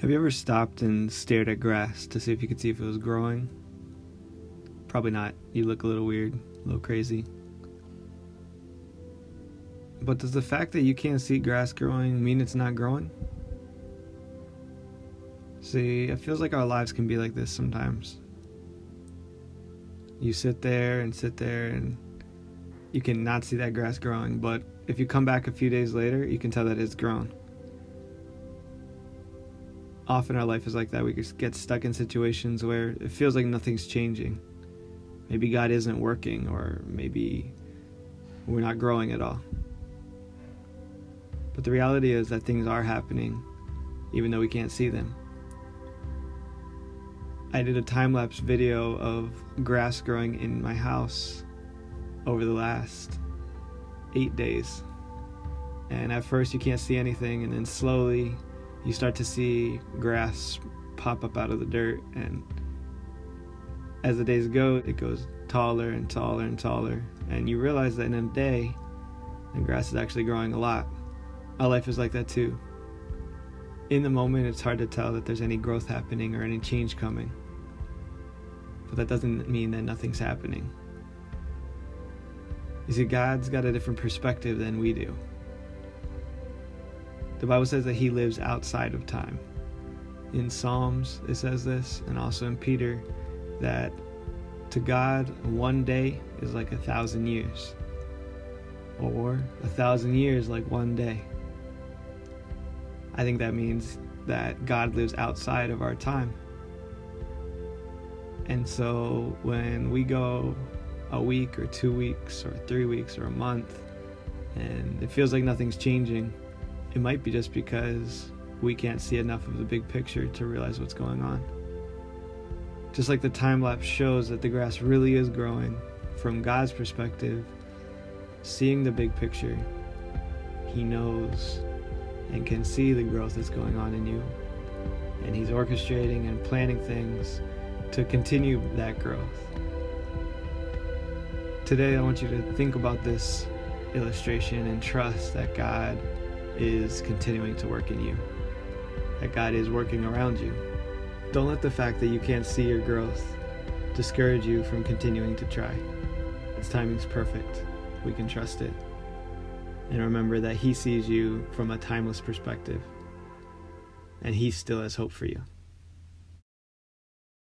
Have you ever stopped and stared at grass to see if you could see if it was growing? Probably not. You look a little weird, a little crazy. But does the fact that you can't see grass growing mean it's not growing? See, it feels like our lives can be like this sometimes. You sit there and you can not see that grass growing, but if you come back a few days later, you can tell that it's grown. Often our life is like that. We just get stuck in situations where it feels like nothing's changing. Maybe God isn't working, or maybe we're not growing at all. But the reality is that things are happening, even though we can't see them. I did a time-lapse video of grass growing in my house over the last 8 days. And at first you can't see anything, and then slowly you start to see grass pop up out of the dirt, and as the days go, it goes taller and taller and taller, and you realize that in a day, the grass is actually growing a lot. Our life is like that too. In the moment, it's hard to tell that there's any growth happening or any change coming, but that doesn't mean that nothing's happening. You see, God's got a different perspective than we do. The Bible says that He lives outside of time. In Psalms, it says this, and also in Peter, that to God, one day is like 1,000 years, or 1,000 years like one day. I think that means that God lives outside of our time. And so when we go a week or 2 weeks or 3 weeks or a month, and it feels like nothing's changing, it might be just because we can't see enough of the big picture to realize what's going on. Just like the time-lapse shows that the grass really is growing from God's perspective, seeing the big picture, He knows and can see the growth that's going on in you. And He's orchestrating and planning things to continue that growth. Today I want you to think about this illustration and trust that God is continuing to work in you, that God is working around you. Don't let the fact that you can't see your growth discourage you from continuing to try. His timing's perfect. We can trust it. And remember that He sees you from a timeless perspective, and He still has hope for you.